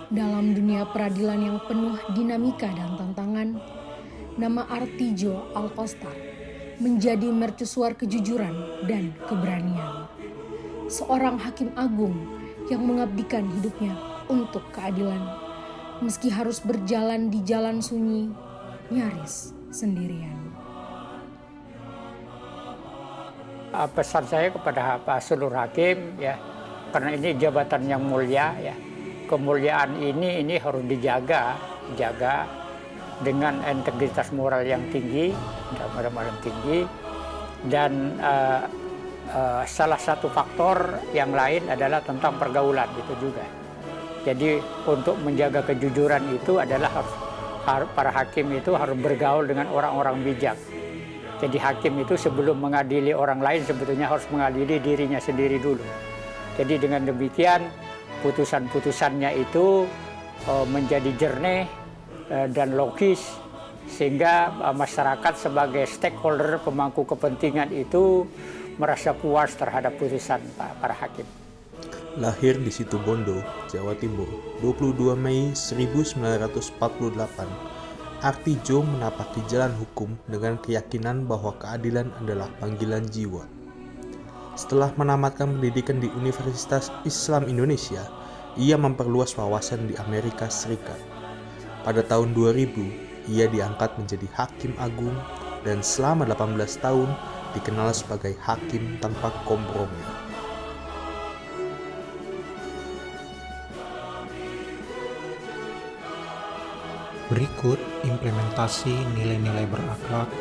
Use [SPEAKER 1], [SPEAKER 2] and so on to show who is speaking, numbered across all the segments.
[SPEAKER 1] Dalam dunia peradilan yang penuh dinamika dan tantangan, nama Artijo Alkostar menjadi mercusuar kejujuran dan keberanian. Seorang hakim agung yang mengabdikan hidupnya untuk keadilan, meski harus berjalan di jalan sunyi, nyaris sendirian.
[SPEAKER 2] Pesan saya kepada Pak seluruh hakim ya, karena ini jabatan yang mulia ya. Kemuliaan ini harus dijaga dengan integritas moral yang tinggi, dan salah satu faktor yang lain adalah tentang pergaulan itu juga. Jadi untuk menjaga kejujuran itu adalah para hakim itu harus bergaul dengan orang-orang bijak. Jadi hakim itu sebelum mengadili orang lain sebetulnya harus mengadili dirinya sendiri dulu. Jadi dengan demikian putusan-putusannya itu menjadi jernih dan logis, sehingga masyarakat sebagai stakeholder pemangku kepentingan itu merasa puas terhadap putusan para hakim.
[SPEAKER 3] Lahir di Situbondo, Jawa Timur, 22 Mei 1948, Artijo menapaki jalan hukum dengan keyakinan bahwa keadilan adalah panggilan jiwa. Setelah menamatkan pendidikan di Universitas Islam Indonesia, ia memperluas wawasan di Amerika Serikat. Pada tahun 2000, ia diangkat menjadi hakim agung dan selama 18 tahun dikenal sebagai hakim tanpa kompromi.
[SPEAKER 4] Berikut implementasi nilai-nilai berakhlak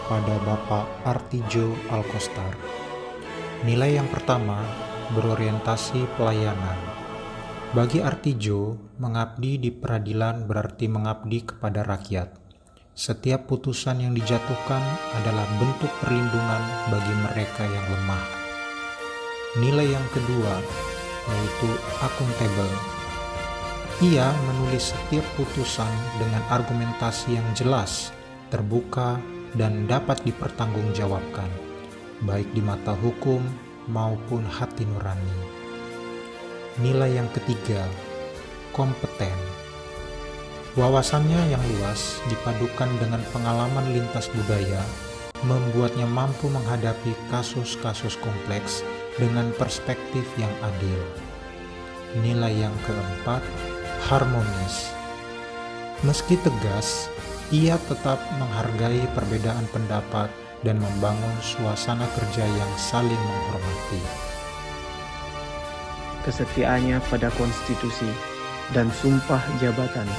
[SPEAKER 4] pada Bapak Artijo Alkostar. Nilai yang pertama, berorientasi pelayanan. Bagi Artijo, mengabdi di peradilan berarti mengabdi kepada rakyat. Setiap putusan yang dijatuhkan adalah bentuk perlindungan bagi mereka yang lemah. Nilai yang kedua, yaitu akuntabel. Ia menulis setiap putusan dengan argumentasi yang jelas, terbuka, dan dapat dipertanggungjawabkan, baik di mata hukum maupun hati nurani. Nilai yang ketiga, kompeten. Wawasannya yang luas dipadukan dengan pengalaman lintas budaya, membuatnya mampu menghadapi kasus-kasus kompleks dengan perspektif yang adil. Nilai yang keempat, harmonis. Meski tegas, ia tetap menghargai perbedaan pendapat dan membangun suasana kerja yang saling menghormati.
[SPEAKER 5] Kesetiaannya pada konstitusi dan sumpah jabatan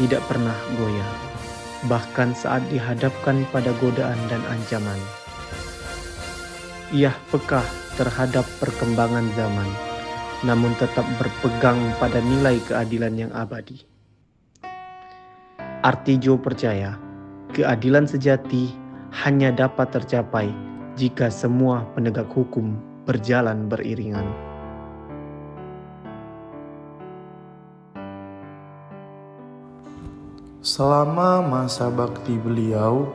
[SPEAKER 5] tidak pernah goyah, bahkan saat dihadapkan pada godaan dan ancaman. Ia peka terhadap perkembangan zaman, namun tetap berpegang pada nilai keadilan yang abadi. Artijo percaya, keadilan sejati hanya dapat tercapai jika semua penegak hukum berjalan beriringan.
[SPEAKER 6] Selama masa bakti beliau,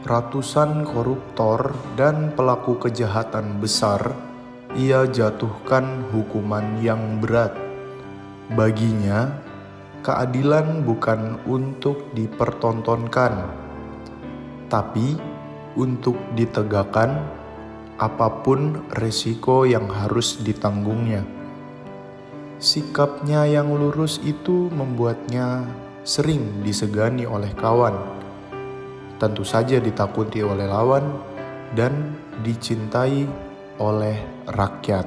[SPEAKER 6] ratusan koruptor dan pelaku kejahatan besar ia jatuhkan hukuman yang berat. Baginya, keadilan bukan untuk dipertontonkan, tapi untuk ditegakkan apapun resiko yang harus ditanggungnya. Sikapnya yang lurus itu membuatnya sering disegani oleh kawan, tentu saja ditakuti oleh lawan, dan dicintai oleh rakyat.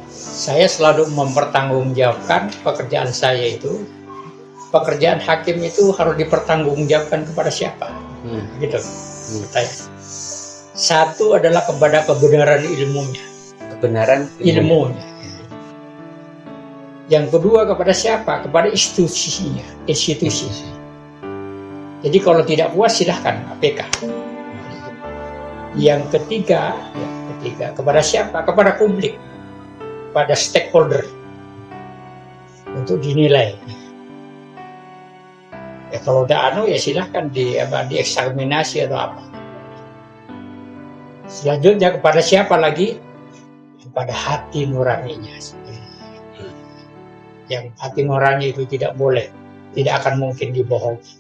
[SPEAKER 2] Saya selalu mempertanggungjawabkan pekerjaan saya itu. Pekerjaan hakim itu harus dipertanggungjawabkan kepada siapa? Gitu. Satu adalah kepada kebenaran ilmunya.
[SPEAKER 7] Kebenaran
[SPEAKER 2] Ilmunya. Yang kedua kepada siapa? Kepada institusinya, institusi. Jadi kalau tidak puas silahkan APK. Yang ketiga kepada siapa? Kepada publik, pada stakeholder untuk dinilai. Ya kalau udah ya silahkan dieksaminasi atau apa. Selanjutnya kepada siapa lagi? Kepada hati nuraninya. yang hati nurani itu tidak boleh, tidak akan mungkin dibohongi.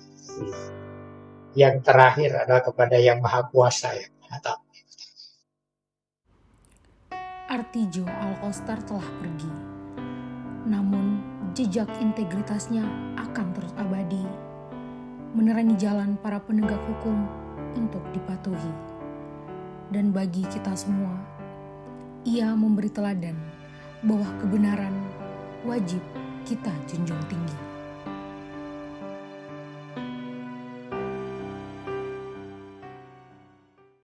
[SPEAKER 2] Yang terakhir adalah kepada Yang Maha Kuasa, Yang Maha Tahu.
[SPEAKER 1] Artijo Alkostar telah pergi, namun jejak integritasnya akan terus abadi, menerangi jalan para penegak hukum untuk dipatuhi. Dan bagi kita semua, ia memberi teladan bahwa kebenaran wajib kita junjung tinggi.